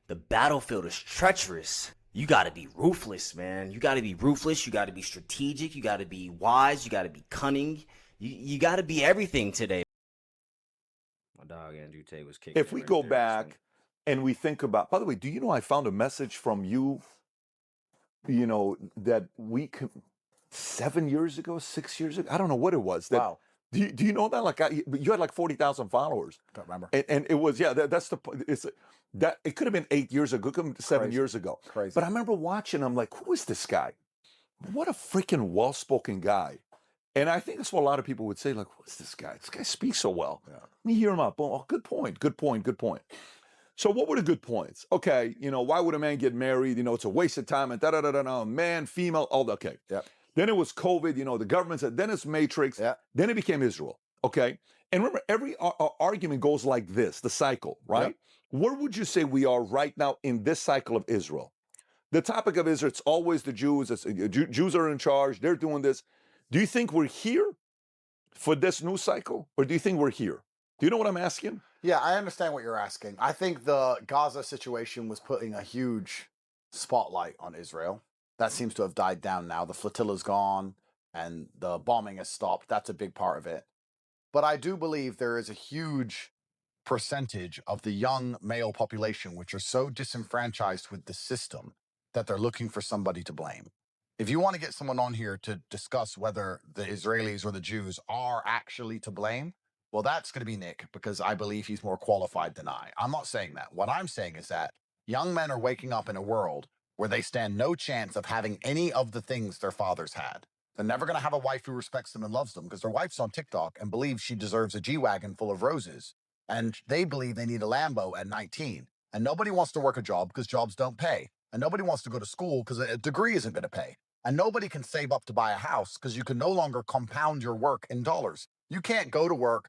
The battlefield is treacherous. You gotta be ruthless, man. You gotta be ruthless. You gotta be strategic. You gotta be wise. You gotta be cunning. You gotta be everything today. My dog Andrew Tate was kicking If it we right go there. This one. back and we think about, by the way, do you know I found a message from you, that 7 years ago, 6 years ago? I don't know what it was. Wow. Do you know that? Like, you had like 40,000 followers. Don't remember. And it was, yeah, that's that it could have been 8 years ago, it could have been 7 years ago. Crazy. But I remember watching, I'm like, who is this guy? What a freaking well-spoken guy. And I think that's what a lot of people would say, like, who is this guy? This guy speaks so well. Yeah. Let me hear him out. Oh, good point, good point, good point. So what were the good points? Okay, why would a man get married? It's a waste of time and da-da-da-da-da, man, female, all the, okay. Yeah. Then it was COVID, the government said, then it's Matrix, Yeah. then it became Israel, okay? And remember, every argument goes like this, the cycle, right? Where would you say we are right now in this cycle of Israel? The topic of Israel, it's always the Jews. Jews are in charge. They're doing this. Do you think we're here for this new cycle? Or do you think we're here? Do you know what I'm asking? Yeah, I understand what you're asking. I think the Gaza situation was putting a huge spotlight on Israel. That seems to have died down now. The flotilla's gone and the bombing has stopped. That's a big part of it. But I do believe there is a huge percentage of the young male population which are so disenfranchised with the system that they're looking for somebody to blame. If you want to get someone on here to discuss whether the Israelis or the Jews are actually to blame, well, that's going to be Nick, because I believe he's more qualified than I. I'm not saying that. What I'm saying is that young men are waking up in a world where they stand no chance of having any of the things their fathers had. They're never going to have a wife who respects them and loves them because their wife's on TikTok and believes she deserves a G-Wagon full of roses. And they believe they need a Lambo at 19. And nobody wants to work a job because jobs don't pay. And nobody wants to go to school because a degree isn't going to pay. And nobody can save up to buy a house because you can no longer compound your work in dollars. You can't go to work,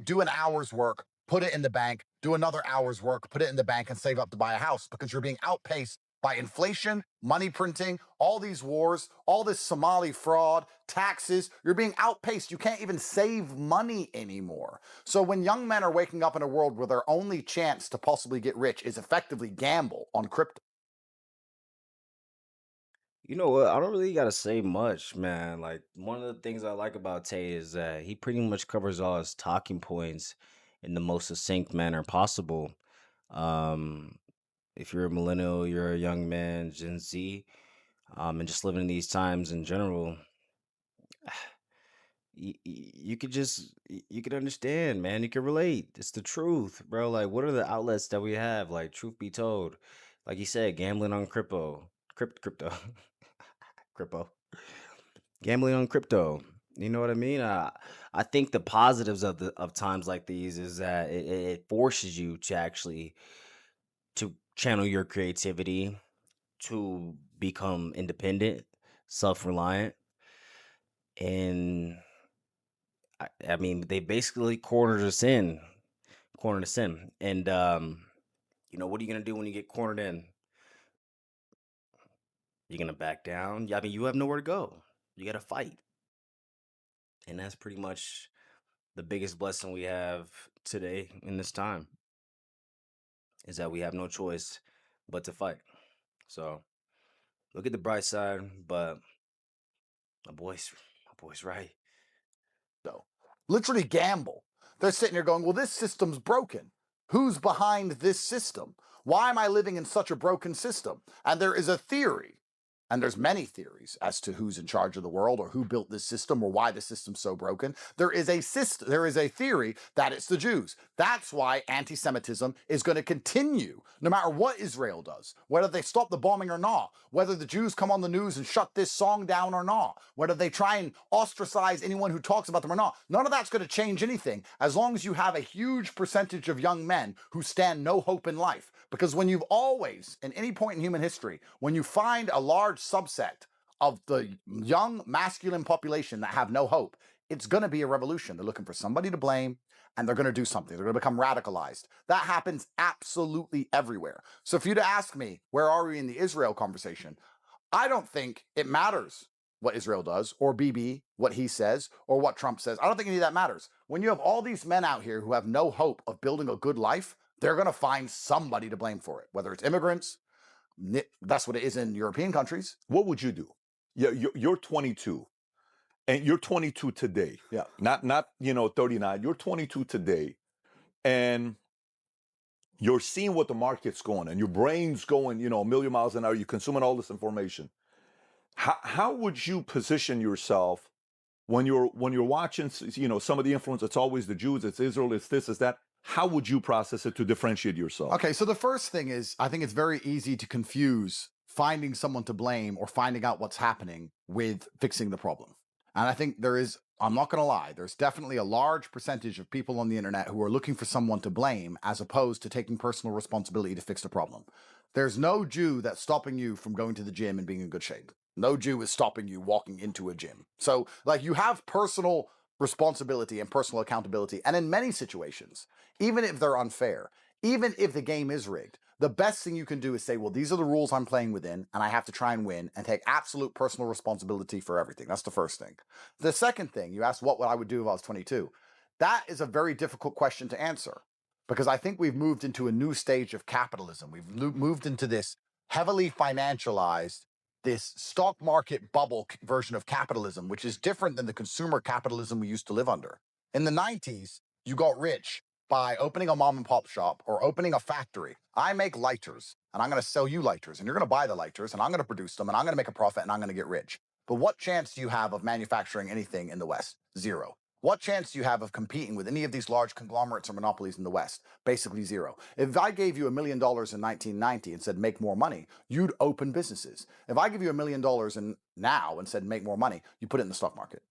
do an hour's work, put it in the bank, do another hour's work, put it in the bank, and save up to buy a house because you're being outpaced by inflation, money printing, all these wars, all this Somali fraud, taxes. You're being outpaced. You can't even save money anymore. So when young men are waking up in a world where their only chance to possibly get rich is effectively gamble on crypto. You know what? I don't really gotta say much, man. Like one of the things I like about Tay is that he pretty much covers all his talking points in the most succinct manner possible. Um, if you're a millennial, you're a young man, Gen Z, and just living in these times in general, you could you could understand, man. You can relate. It's the truth, bro. Like, what are the outlets that we have? Like, truth be told, like you said, gambling on crypto, crypto, gambling on crypto. You know what I mean? I think the positives of times like these is that it forces you to actually to channel your creativity, to become independent, self-reliant, and I mean they basically cornered us in, and what are you gonna do when you get cornered in? You're gonna back down? Yeah, I mean, you have nowhere to go. You gotta fight, and that's pretty much the biggest blessing we have today in this time is that we have no choice but to fight. So look at the bright side, but my boy's right. Literally gamble. They're sitting here going, well, this system's broken. Who's behind this system? Why am I living in such a broken system? And there is a theory, and there's many theories as to who's in charge of the world or who built this system or why the system's so broken. There is a theory that it's the Jews. That's why anti-Semitism is going to continue no matter what Israel does, whether they stop the bombing or not, whether the Jews come on the news and shut this song down or not, whether they try and ostracize anyone who talks about them or not. None of that's going to change anything as long as you have a huge percentage of young men who stand no hope in life. Because when you've always, in any point in human history, when you find a large subset of the young masculine population that have no hope, it's going to be a revolution. They're looking for somebody to blame, and they're going to do something. They're going to become radicalized. That happens absolutely everywhere. So if you'd ask me, where are we in the Israel conversation? I don't think it matters what Israel does, or Bibi, what he says, or what Trump says. I don't think any of that matters. When you have all these men out here who have no hope of building a good life, they're going to find somebody to blame for it, whether it's immigrants. That's what it is in European countries. What would you do? Yeah, you're 22, and you're 22 today. Yeah. Not 39. You're 22 today, and you're seeing what the market's going, and your brain's going, a million miles an hour. You're consuming all this information. How would you position yourself when you're watching, some of the influence? It's always the Jews, it's Israel, it's this, it's that. How would you process it to differentiate yourself? Okay, so the first thing is, I think it's very easy to confuse finding someone to blame or finding out what's happening with fixing the problem. And I think I'm not going to lie, there's definitely a large percentage of people on the internet who are looking for someone to blame as opposed to taking personal responsibility to fix the problem. There's no Jew that's stopping you from going to the gym and being in good shape. No Jew is stopping you walking into a gym. So, you have personal responsibility and personal accountability. And in many situations, even if they're unfair, even if the game is rigged, the best thing you can do is say, well, these are the rules I'm playing within, and I have to try and win and take absolute personal responsibility for everything. That's the first thing. The second thing, you asked what I would do if I was 22. That is a very difficult question to answer because I think we've moved into a new stage of capitalism. We've moved into this heavily financialized, this stock market bubble version of capitalism, which is different than the consumer capitalism we used to live under. In the 90s, you got rich by opening a mom and pop shop or opening a factory. I make lighters and I'm going to sell you lighters and you're going to buy the lighters and I'm going to produce them and I'm going to make a profit and I'm going to get rich. But what chance do you have of manufacturing anything in the West? Zero. What chance do you have of competing with any of these large conglomerates or monopolies in the West? Basically zero. If I gave you $1 million in 1990 and said make more money, you'd open businesses. If I give you $1 million now and said make more money, you put it in the stock market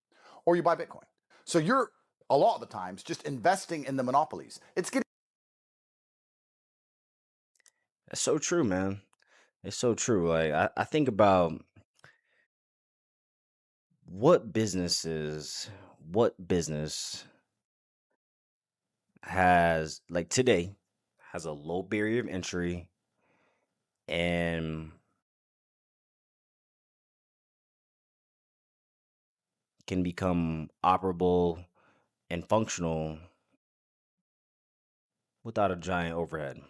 or you buy Bitcoin. So you're a lot of the times just investing in the monopolies. It's getting That's so true, man. It's so true. Like I think about what business has like today has a low barrier of entry and can become operable and functional without a giant overhead.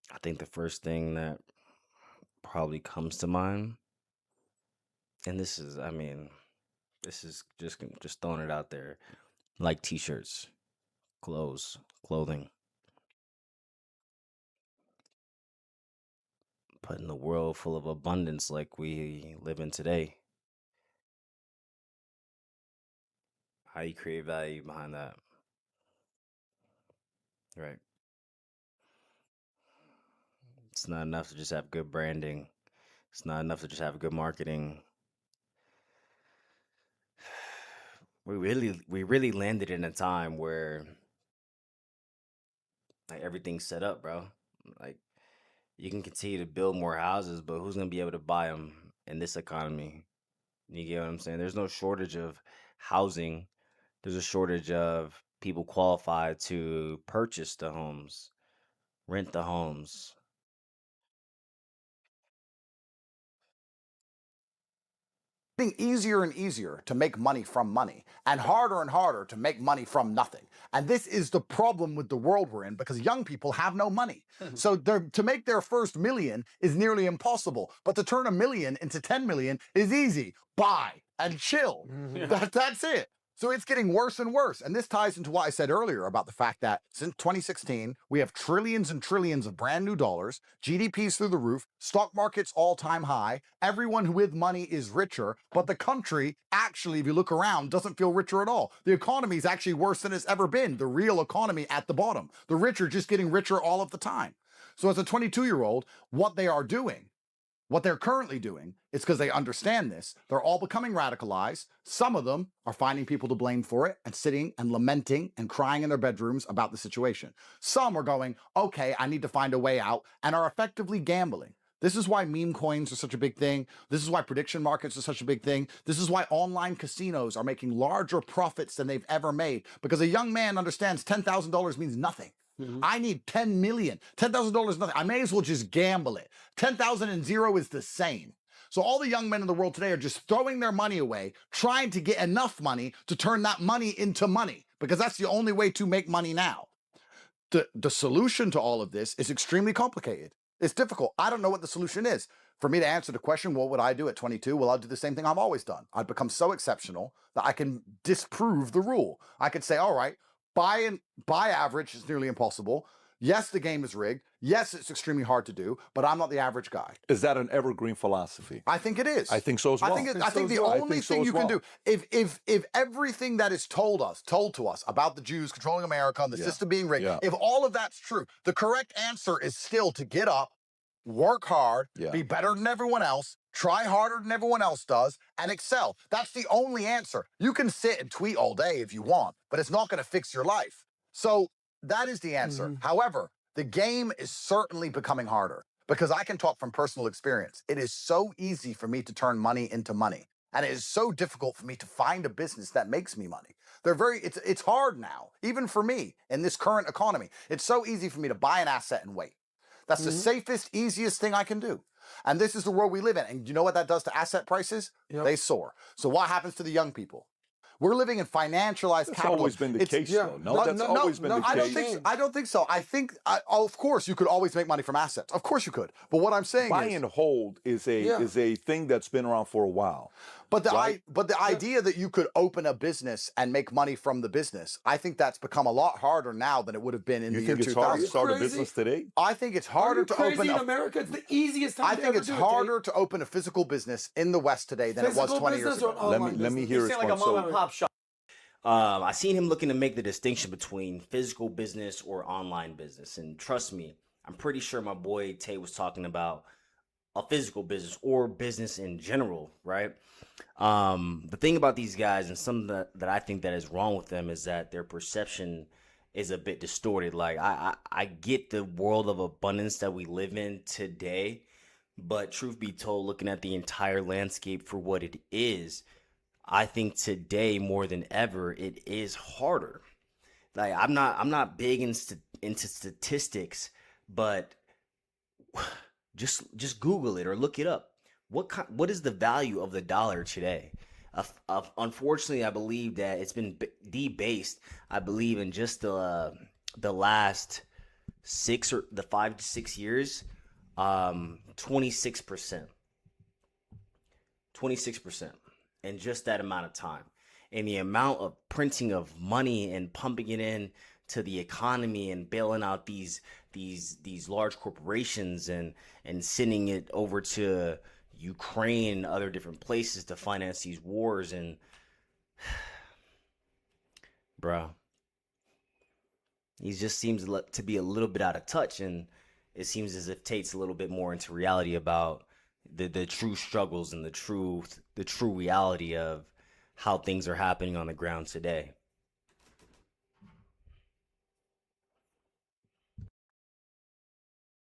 I think the first thing that probably comes to mind, and this is just throwing it out there, like t-shirts, clothing. But in the world full of abundance like we live in today, how you create value behind that, right? It's not enough to just have good branding. It's not enough to just have good marketing. We really landed in a time where like everything's set up, bro. Like you can continue to build more houses, but who's gonna be able to buy them in this economy? You get what I'm saying? There's no shortage of housing. There's a shortage of people qualified to purchase the homes, rent the homes. easier and easier to make money from money and harder to make money from nothing. And this is the problem with the world we're in because young people have no money. So to make their first million is nearly impossible, but to turn $1 million into 10 million is easy. Buy and chill. That's it. So it's getting worse and worse. And this ties into what I said earlier about the fact that since 2016, we have trillions and trillions of brand new dollars, GDP's through the roof, stock market's all-time high, everyone with money is richer, but the country actually, if you look around, doesn't feel richer at all. The economy is actually worse than it's ever been. The real economy at the bottom. The rich are just getting richer all of the time. So as a 22-year-old, what they're currently doing is because they understand this. They're all becoming radicalized. Some of them are finding people to blame for it and sitting and lamenting and crying in their bedrooms about the situation. Some are going, okay, I need to find a way out, and are effectively gambling. This is why meme coins are such a big thing. This is why prediction markets are such a big thing. This is why online casinos are making larger profits than they've ever made, because a young man understands $10,000 means nothing. I need 10 million. $10,000 is nothing. I may as well just gamble it. 10,000 and zero is the same. So all the young men in the world today are just throwing their money away, trying to get enough money to turn that money into money, because that's the only way to make money now. The solution to all of this is extremely complicated. It's difficult. I don't know what the solution is. For me to answer the question, what would I do at 22? Well, I'll do the same thing I've always done. I'd become so exceptional that I can disprove the rule. I could say, all right, buy average is nearly impossible. Yes, the game is rigged. Yes, it's extremely hard to do, but I'm not the average guy. Is that an evergreen philosophy? I think it is. I think so as well. I think the only thing you can do, if everything that is told to us about the Jews controlling America and the system being rigged, if all of that's true, the correct answer is still to get up, work hard, be better than everyone else, try harder than everyone else does, and excel. That's the only answer. You can sit and tweet all day if you want, but it's not going to fix your life. So that is the answer. However, the game is certainly becoming harder, because I can talk from personal experience. It is so easy for me to turn money into money, and it is so difficult for me to find a business that makes me money. It's hard now, even for me in this current economy. It's so easy for me to buy an asset and wait. That's the safest, easiest thing I can do. And this is the world we live in. And you know what that does to asset prices? They soar. So what happens to the young people? We're living in financialized That's capitalism. always been the case, though. No, that's always been the case. I don't think so. I think, of course, you could always make money from assets. Of course you could. But what I'm saying buy and hold is a thing that's been around for a while. But the idea that you could open a business and make money from the business, I think that's become a lot harder now than it would have been in the year 2000. You think it's hard to start a business today? I think it's harder to open in America. It's the easiest time. I think it's harder to open a physical business in the West today than it was 20 years ago. Let me hear it. Like a mom and pop shop. I seen him looking to make the distinction between physical business or online business. And trust me, I'm pretty sure my boy Tay was talking about a physical business or business in general, right? The thing about these guys and something that I think that is wrong with them is that their perception is a bit distorted. Like I get the world of abundance that we live in today, but truth be told, looking at the entire landscape for what it is, I think today more than ever it is harder. Like I'm not big into statistics, but just Google it or look it up. What is the value of the dollar today? Unfortunately, I believe that it's been debased. I believe in just the last 5 to 6 years, 26%. 26%. In just that amount of time, and the amount of printing of money and pumping it in to the economy and bailing out these large corporations and sending it over to Ukraine and other different places to finance these wars, and bro, he just seems to be a little bit out of touch, and it seems as if Tate's a little bit more into reality about the true struggles and the true reality of how things are happening on the ground today.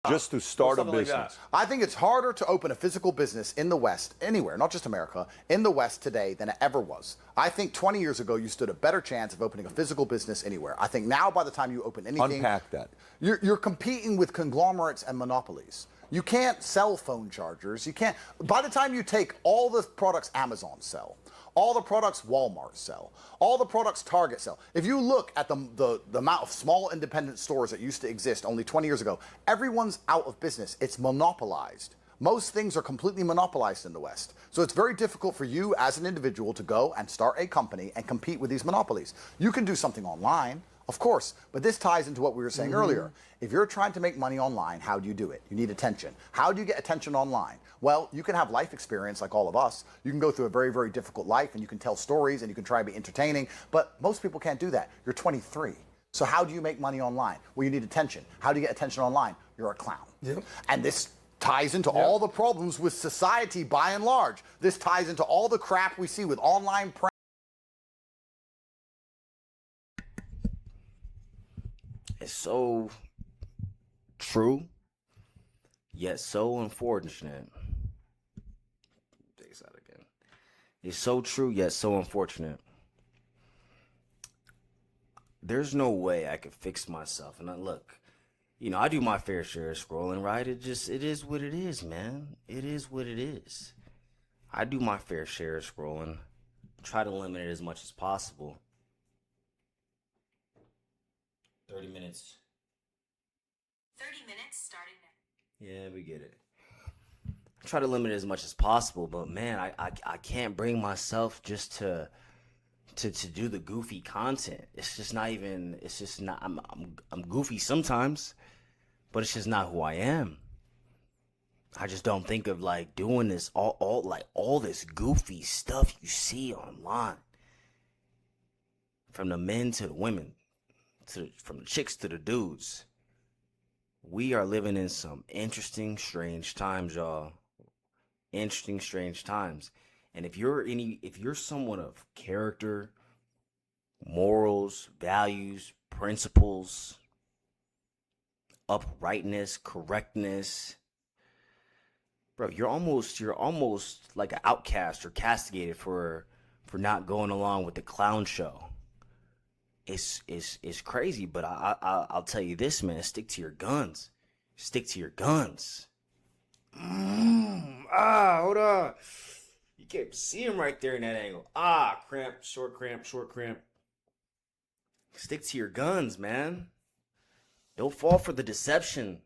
Just to start a business. I think it's harder to open a physical business in the West, anywhere, not just America, in the West today than it ever was. I think 20 years ago you stood a better chance of opening a physical business anywhere. I think now by the time you open anything, unpack that. You're competing with conglomerates and monopolies. You can't sell phone chargers. You can't. By the time you take all the products Amazon sell, all the products Walmart sell, all the products Target sell, if you look at the amount of small independent stores that used to exist only 20 years ago, everyone's out of business. It's monopolized. Most things are completely monopolized in the West. So it's very difficult for you as an individual to go and start a company and compete with these monopolies. You can do something online, of course, but this ties into what we were saying earlier. If you're trying to make money online, how do you do it? You need attention. How do you get attention online? Well, you can have life experience like all of us. You can go through a very, very difficult life and you can tell stories and you can try to be entertaining, but most people can't do that. You're 23. So how do you make money online? Well, you need attention. How do you get attention online? You're a clown. Yep. And this ties into all the problems with society by and large. This ties into all the crap we see with online pranks. It's so true, yet so unfortunate. Take this out again. It's so true, yet so unfortunate. there's no way I could fix myself. And look, I do my fair share of scrolling, right? It is what it is, man. It is what it is. I do my fair share of scrolling. Try to limit it as much as possible. 30 minutes. 30 minutes starting now. Yeah, we get it. Try to limit it as much as possible, but man, I can't bring myself just to do the goofy content. It's just not even. It's just not. I'm goofy sometimes, but it's just not who I am. I just don't think of like doing this all this goofy stuff you see online, from the men to the women, from the chicks to the dudes. We are living in some interesting, strange times, y'all. Interesting, strange times. And if you're someone of character, morals, values, principles, uprightness, correctness, bro, you're almost like an outcast or castigated for not going along with the clown show. It's crazy, but I'll tell you this, man. Stick to your guns. Stick to your guns. Hold on. You can't see him right there in that angle. Cramp, short cramp, short cramp. Stick to your guns, man. Don't fall for the deception.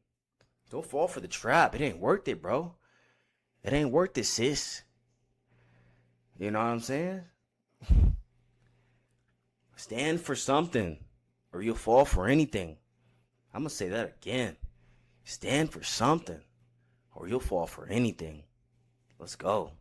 Don't fall for the trap. It ain't worth it, bro. It ain't worth it, sis. You know what I'm saying? Stand for something, or you'll fall for anything. I'm gonna say that again. Stand for something, or you'll fall for anything. Let's go.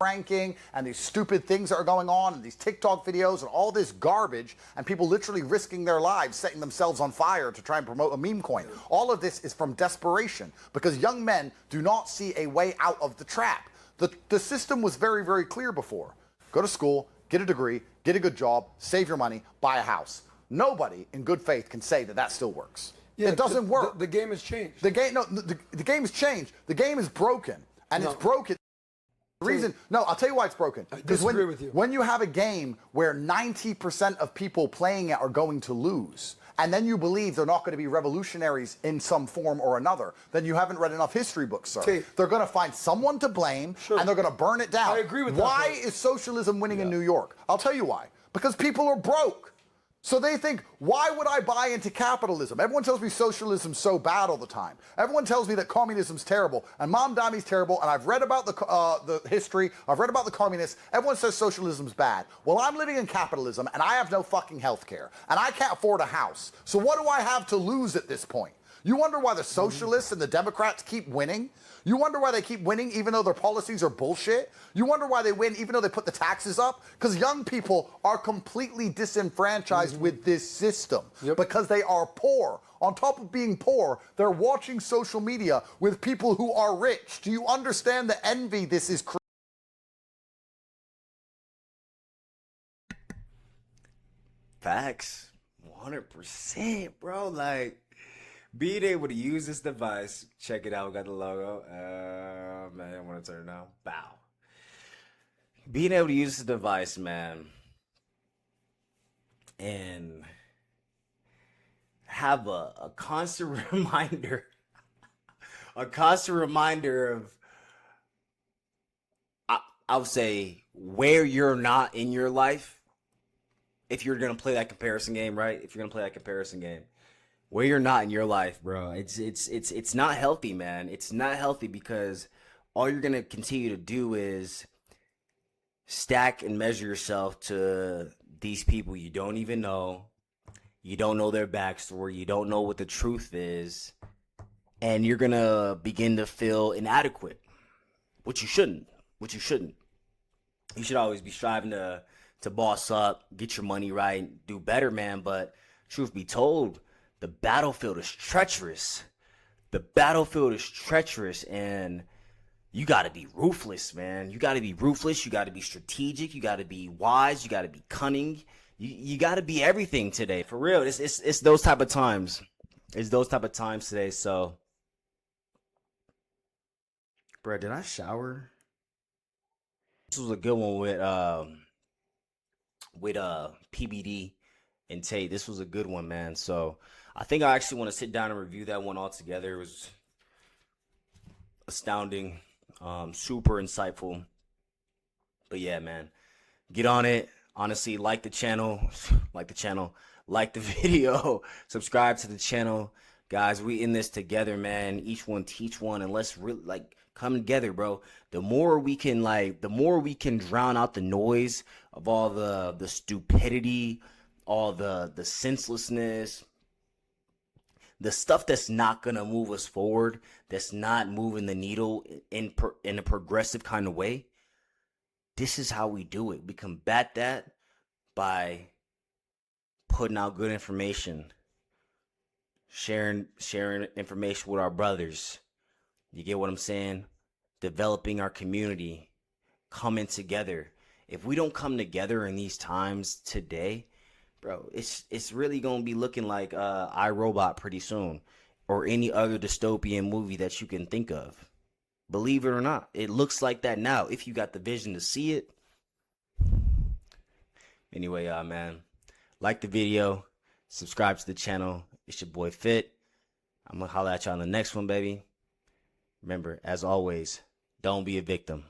Ranking and these stupid things that are going on and these TikTok videos and all this garbage and people literally risking their lives, setting themselves on fire to try and promote a meme coin. All of this is from desperation because young men do not see a way out of the trap. The system was very, very clear before. Go to school, get a degree, get a good job, save your money, buy a house. Nobody in good faith can say that that still works. Yeah, it doesn't work. The game has changed. The game has changed. The game is broken, and it's broken. The reason, I'll tell you why it's broken. I disagree with you. When you have a game where 90% of people playing it are going to lose, and then you believe they're not going to be revolutionaries in some form or another, then you haven't read enough history books, sir. Okay. They're going to find someone to blame, and they're going to burn it down. I agree with that. Why is socialism winning in New York? I'll tell you why. Because people are broke. So they think, why would I buy into capitalism? Everyone tells me socialism's so bad all the time. Everyone tells me that communism's terrible, and Mom Dami's terrible, and I've read about the history, I've read about the communists. Everyone says socialism's bad. Well, I'm living in capitalism, and I have no fucking health care, and I can't afford a house. So what do I have to lose at this point? You wonder why the socialists and the Democrats keep winning? You wonder why they keep winning even though their policies are bullshit? You wonder why they win even though they put the taxes up? Because young people are completely disenfranchised with this system because they are poor. On top of being poor, they're watching social media with people who are rich. Do you understand the envy this is creating? Facts. 100%, bro. Like, being able to use this device, check it out, we got the logo. Man, I want to turn it on. Bow. Being able to use this device, man, and have a constant reminder, of, I would say, where you're not in your life. If you're gonna play that comparison game, right? If you're gonna play that comparison game. Where you're not in your life, bro. It's not healthy, man. It's not healthy because all you're gonna continue to do is stack and measure yourself to these people you don't even know. You don't know their backstory. You don't know what the truth is. And you're gonna begin to feel inadequate. Which you shouldn't. You should always be striving to boss up, get your money right, do better, man. But truth be told, the battlefield is treacherous. And you got to be ruthless, man. You got to be ruthless. You got to be strategic. You got to be wise. You got to be cunning. You got to be everything today. For real, it's those type of times. It's those type of times today. So, bro, did I shower? This was a good one with PBD. and Tate. This was a good one, man. So I think I actually want to sit down and review that one all together. It was astounding, super insightful. But yeah, man, get on it. Honestly, like the channel, like the video, subscribe to the channel, guys. We in this together, man. Each one teach one, and let's really like come together, bro. The more we can drown out the noise of all the stupidity, all the senselessness, the stuff that's not gonna move us forward, that's not moving the needle in a progressive kind of way. This is how we do it. We combat that by putting out good information, sharing information with our brothers. You get what I'm saying? Developing our community, coming together. If we don't come together in these times today, bro, it's really gonna be looking like iRobot pretty soon, or any other dystopian movie that you can think of. Believe it or not, it looks like that now. If you got the vision to see it. Anyway, man, like the video, subscribe to the channel. It's your boy Fit. I'm gonna holler at you on the next one, baby. Remember, as always, don't be a victim.